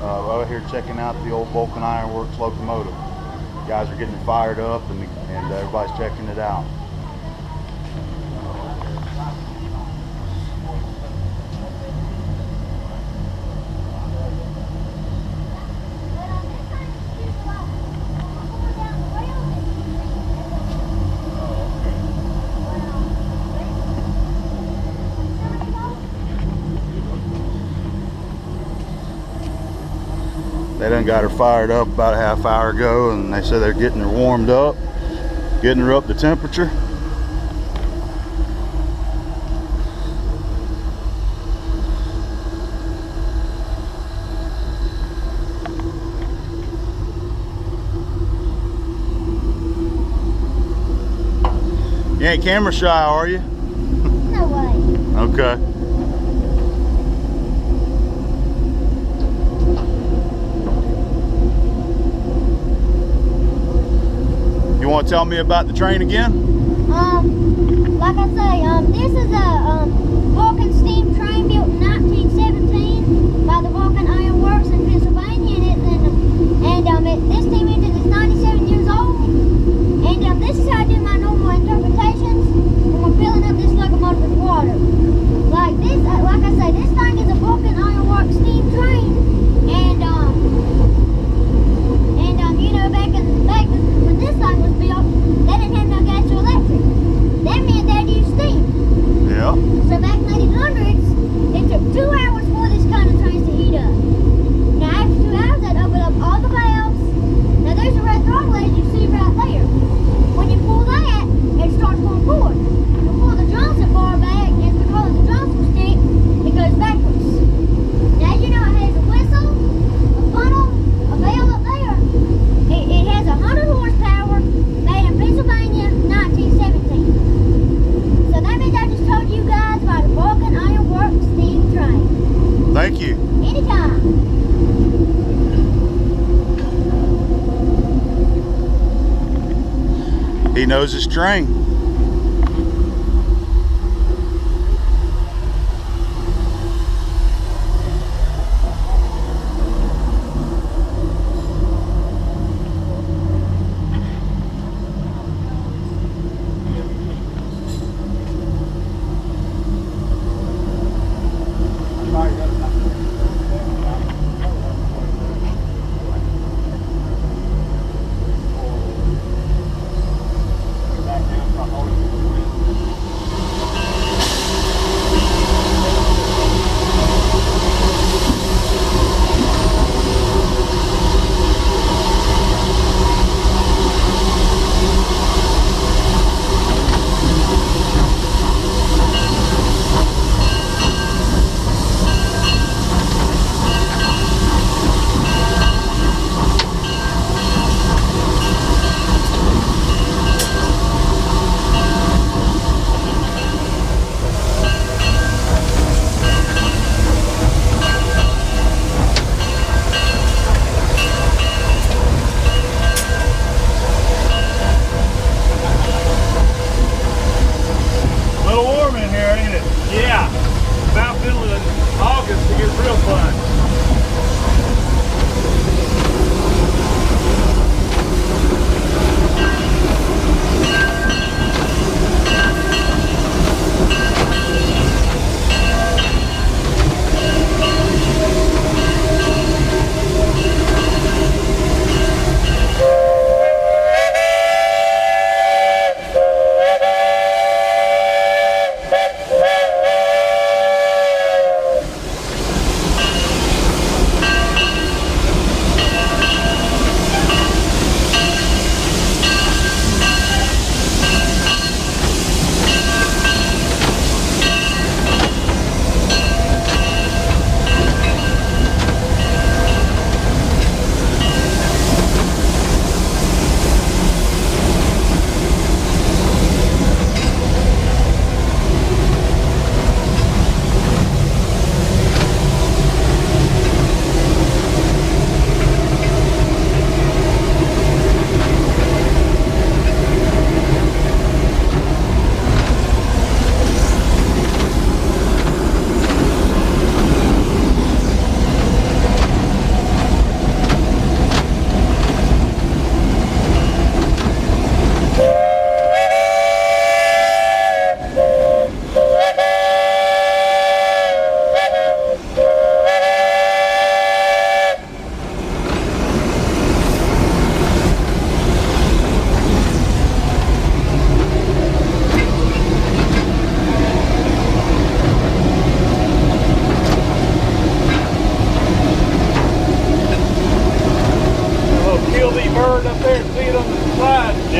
over here checking out the old Vulcan Ironworks locomotive. Guys are getting it fired up, and everybody's checking it out. They done got her fired up about a half hour ago, and they said they're getting her warmed up, getting her up to temperature. You ain't camera shy, are you? No way. Okay. You want to tell me about the train again? Like I say, this is a Vulcan Steam Train built in 1917 by the Vulcan Ironworks in Pennsylvania, and this steam engine is 97 years old. And this is how I do my normal interpretations when we're filling up this locomotive with water. Like this, like I say, this thing is a Vulcan Ironworks steam train, and you know, back when this thing was built, they didn't have no gas or electric. That meant they'd use steam. Yeah. So back in the 1800s, it took 2 hours for this kind of trains to heat up. Now after 2 hours, they'd open up all the valves. Now there's a red throttle, as you see right there. When you pull that, it starts going forward. You pull the Johnson bar back, and because of the Johnson stick, it goes backwards. Now as you know, it has a whistle, a funnel, a valve up there. It has 100 horsepower, made in Pennsylvania, 1917. So that means I just told you guys about a Vulcan Ironworks steam train. Thank you. Anytime. He knows his train.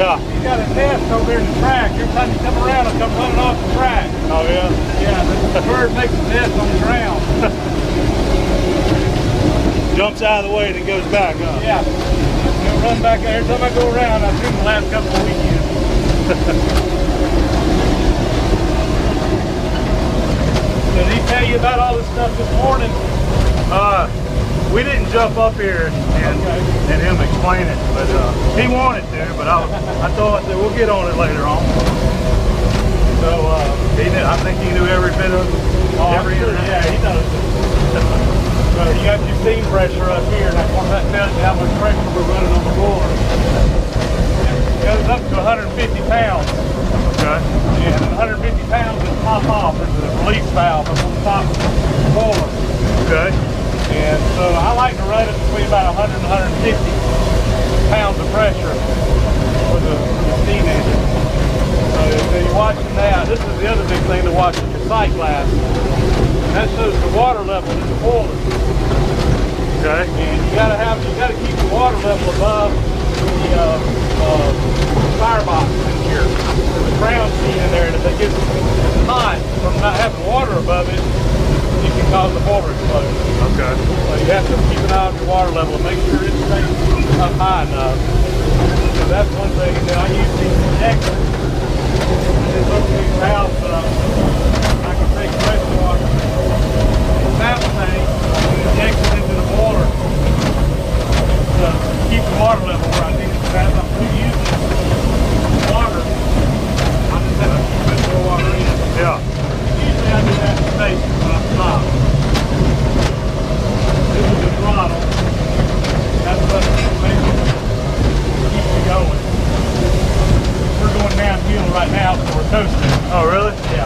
Yeah. He's got a nest over there in the track. Every time you come around, it'll come running off the track. Oh yeah? Yeah, the bird makes a nest on the ground. Jumps out of the way and then goes back, huh? Yeah. He'll run back there. Every time I go around, I've seen the last couple of weekends. Did he tell you about all this stuff this morning? We didn't jump up here and him explain it, but he wanted to, but I thought that we'll get on it later on. So I think he knew every bit of every sure, yeah, he knows it. So you got your steam pressure up here, and that tells you how much pressure we're running on the boiler. It goes up to 150 pounds. Okay. And 150 pounds is top off. There's a release valve up on the top of the boiler. Okay. And so I like to run it between about 100 and 150 pounds of pressure for the steam engine. So you're watching that. This is the other big thing to watch is your sight glass. And that shows the water level in the boiler. Okay. And you gotta keep the water level above the firebox in here. There's a crown sheet in there, and if it gets hot from not having water above it, you can cause the boiler explosion. Okay. So you have to keep an eye on your water level and make sure it stays up high enough. So that's one thing. And then I use these connectors. Just open these valves up. I can take fresh water, that tank, and inject it into the boiler to keep the water level where I need it. As I'm using water, I just have to put more water in. Yeah. Usually I do that in station when I stop. This is the throttle. That's what makes it keep me going. We're going downhill right now, so we're coasting. Oh, really? Yeah.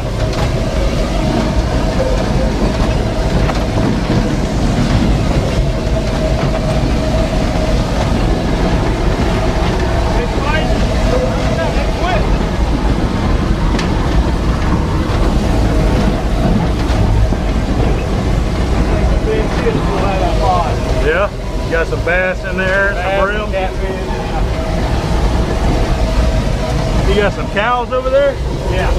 It's right. It's wet. Yeah. You got some bass in there, some brim. You got some cows over there? Yeah.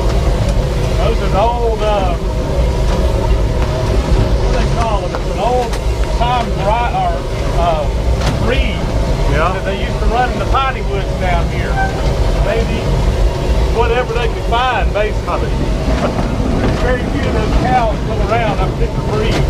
Those are the old, what do they call them? It's an old time breed that they used to run in the piney woods down here. They eat whatever they could find, basically. There's very few of those cows still around, that particular breed.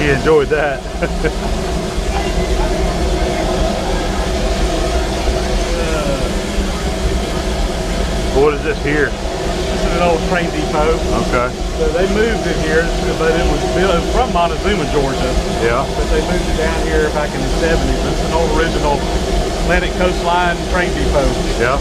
he enjoyed that. What is this here? This is an old train depot. Okay. So they moved it here, but it was built from Montezuma, Georgia. Yeah. But they moved it down here back in the 70s. It's an old original Atlantic Coastline train depot. Yeah.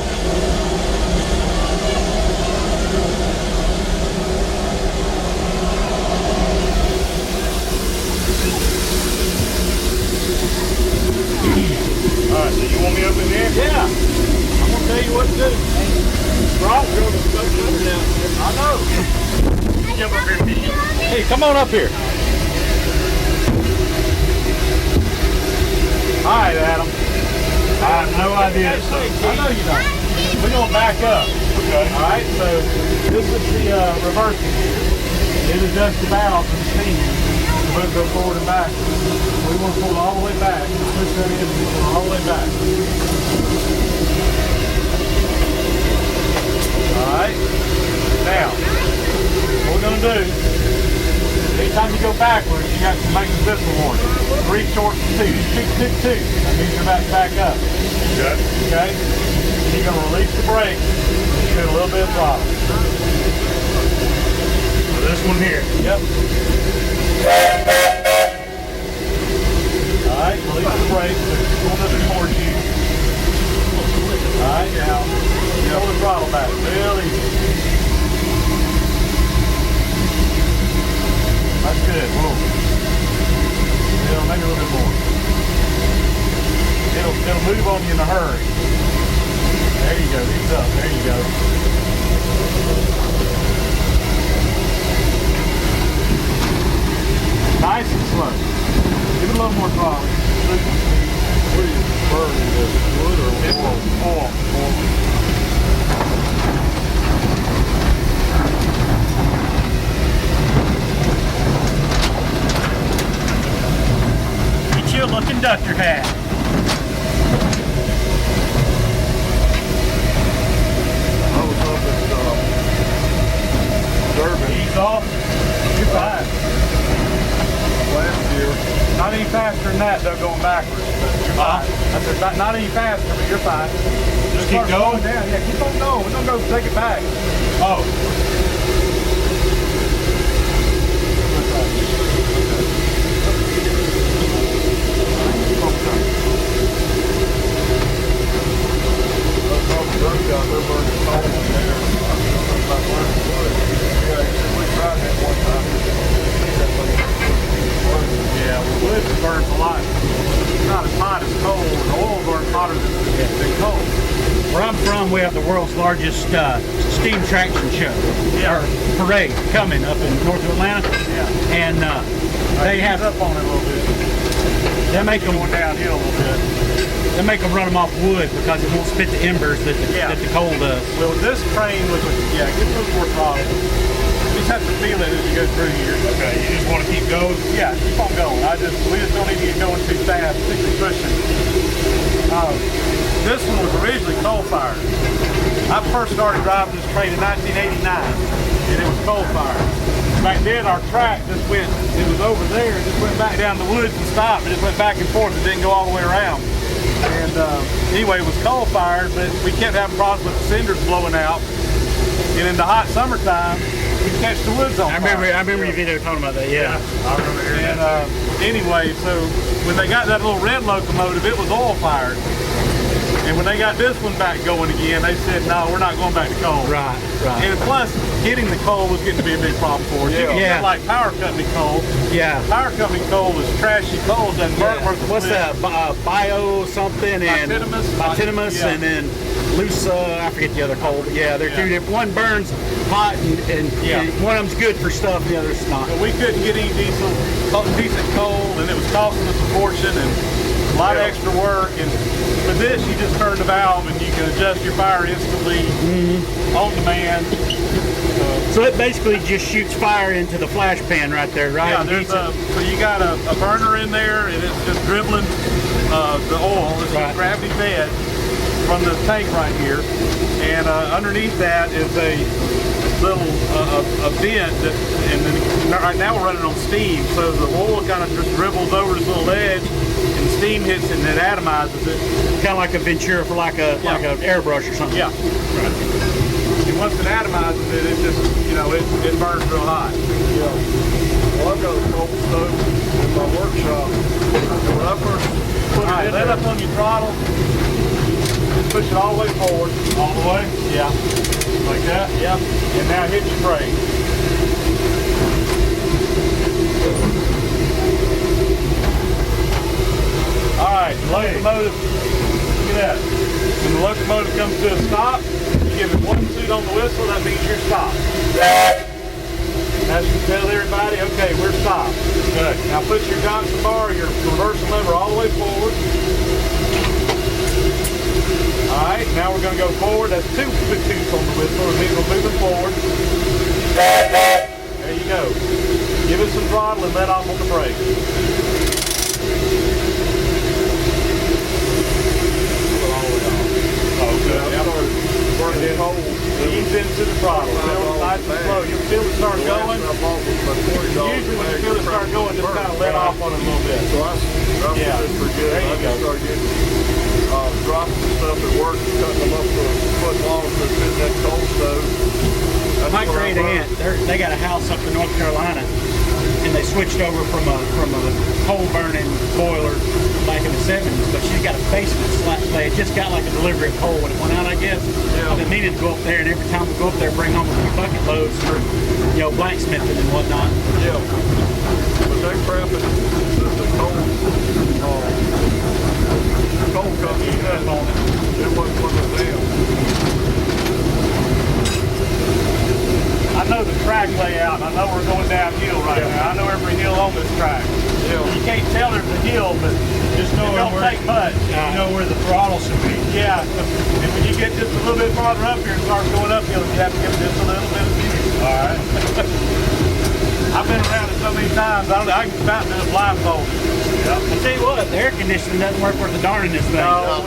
Alright, so you want me up in there? Yeah. I'm gonna tell you what to do. Rock drove a smoke motor down here. I know. Jump up here, Pete. Hey, come on up here. Hi, Adam. I have no idea. I know you don't. We're gonna back up. Okay. Alright, so this is the reversing gear. It adjusts the valves and the steam. The boat goes forward and back. We want to pull it all the way back. Push that in and pull it all the way back. Alright. Now, what we're going to do, anytime you go backwards, you got to make this warning. 3 short and 2. Tick, tick, tick. That means you're about to back up. Okay. Okay? You're going to release the brake and do a little bit of throttle. So this one here. Yep. Alright, release the brake, pull this towards you. Alright, now, pull the throttle back, real easy. That's good, whoa. Maybe a little bit more. It'll move on you in a hurry. There you go, ease up, there you go. Nice and slow. Give it a little more throttle. What are you burning this? Wood or oil? Get you a little conductor hat. I was up at Durban Ease off. You're fine. last year. Not any faster than that, though, going backwards. But you're fine. I said, not any faster, but you're fine. Just keep going? Down. Yeah, keep on going. We're going to go take it back. Oh. Yeah, wood burns a lot. It's not as hot as coal. The oil burns hotter than coal. Where I'm from, we have the world's largest steam traction show, Yeah. or parade, coming up in north Atlanta. Yeah. And they have, up on it a little bit. they make them Going downhill a little bit. run them off wood because it won't spit the embers that the coal does. Well, this train was, give it a little more throttle. You just have to feel it as you go through here. Okay, you just want to keep going? Yeah, keep on going. We just don't need to get going too fast, particularly pushing. This one was originally coal-fired. I first started driving this train in 1989, and it was coal-fired. Back then, our track just went, it was over there, it just went back down the woods and stopped. It just went back and forth. It didn't go all the way around. And anyway, it was coal-fired, but we kept having problems with the cinders blowing out. And in the hot summertime, we catch the woods on fire. I remember your video talking about that. Yeah. I remember hearing And that. anyway, so when they got that little red locomotive, it was oil fired. And when they got this one back going again, they said, no, we're not going back to coal. Right. And plus, getting the coal was getting to be a big problem for us. You can get like power company coal. Yeah. Power company coal is trashy coal, doesn't burn worth the What's flip. that? Bio something and Bituminous? and then loose. I forget the other coal. But yeah, they're two different. One burns hot and one of them's good for stuff. The other's not. But we couldn't get any decent coal, and it was costing us a fortune and a lot of extra work. And for this, you just turn the valve and you can adjust your fire instantly on demand. So it basically just shoots fire into the flash pan right there, right? Yeah, And there's heats it. so you got a burner in there, and it's just dribbling the oil. It's Right. gravity fed from the tank right here, and underneath that is a little a vent that, and then right now we're running on steam, so the oil kind of just dribbles over this little edge, and steam hits it and it atomizes it. Kind of like a Ventura for like a airbrush or something. Yeah. Right. And once it atomizes it, it just, you know, it burns real hot. Yeah. Well, I've got a coal stove in my workshop. And when I first put All right, it in let there, up on your throttle. Just push it all the way forward. All the way? Yeah. Like that? Yeah. And now hit your brake. All right, the locomotive, look at that. When the locomotive comes to a stop, you give it 1 toot on the whistle, that means you're stopped. That should tell everybody, okay, we're stopped. Good. Now put your Johnson bar, your reversal lever all the way forward. All right, now we're going to go forward. That's 2 toots on the whistle. It means we're moving forward. There you go. Give it some throttle and let off on the brake. Oh, good. I started burning coal. Ease into the throttle. Feel it nice and slow. You'll feel it start going. Usually when you feel it start going, just kind of let off on it a little bit. So I Yeah. did pretty good. There you I just go. started getting dropping the stuff at work and cutting them up to a foot long to fit in that coal stove. That's My what I great burned. aunt, they got a house up in North Carolina, and they switched over from a coal burning boiler back in the 70s. But she's got a basement. They had just got like a delivery of coal when it went out, I guess. Yeah. I've been meaning to go up there, and every time we go up there, bring home a few bucket loads for, you know, blacksmithing and whatnot. Yeah. But they crapping the coal company had on it. It wasn't one of them. I know the track layout. I know we're going downhill right now. I know every hill on this track. Yeah. You can't tell there's a hill, but Just it know don't where take much. you know where the throttle should be. Yeah. And when you get just a little bit farther up here and start going uphill, you have to give it just a little bit of fuel. All right. I've been around it so many times, I can about do it blindfolded. I tell you what, the air conditioning doesn't work worth a darn in this thing. No.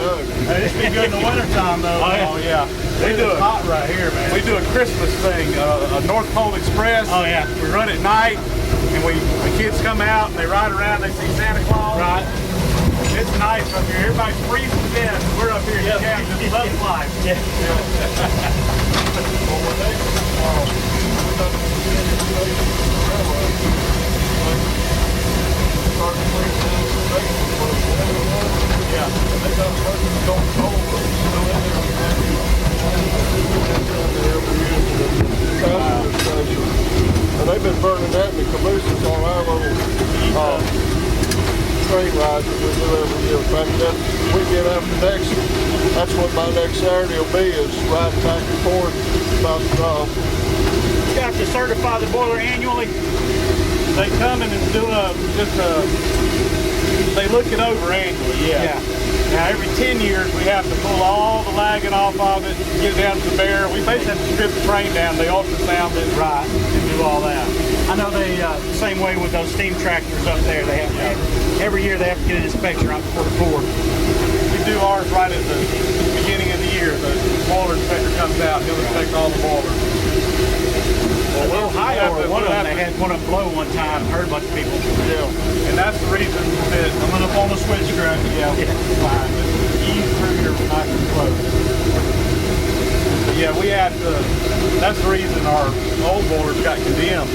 It's been good in the wintertime, though. Oh yeah. We do it hot right here, man. We do a Christmas thing, a North Pole Express. Oh, yeah. We run at night, and the kids come out and they ride around. They see Santa Claus. Right. It's nice up here. Everybody's freezing to death. We're up here in the cabin, just loving life. Yeah. And they've been burning that in the cabooses on our little train rides that we do every year. In fact, that weekend after next, that's what my next Saturday will be, is riding back and forth about You have to certify the boiler annually. They come in and do they look it over annually, yeah. Now every 10 years we have to pull all the lagging off of it, get it down to the bare. We basically have to strip the train down, they ultrasound it, Right. and do all that. I know they, same way with those steam tractors up there. They have every year they have to get an inspection right before the pour. We do ours right at the beginning of the year. The boiler inspector comes out, he'll inspect all the boilers. Well, Ohio, one of them, they had one of them blow one time. Heard a bunch of people. And that's the reason that Coming up on the switch track. yeah, fine. Just ease through here nice and slow. But yeah, we had to, that's the reason our old boilers got condemned.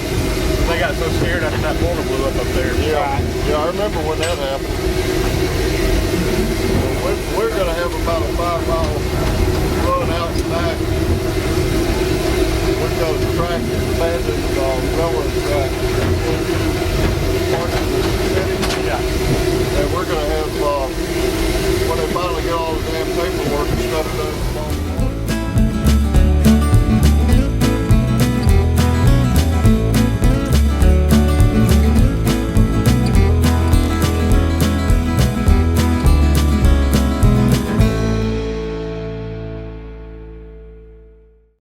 They got so scared after that boiler blew up there. Yeah, I remember when that happened. We're going to have about a 5-mile run out and back. We've got a track that's bad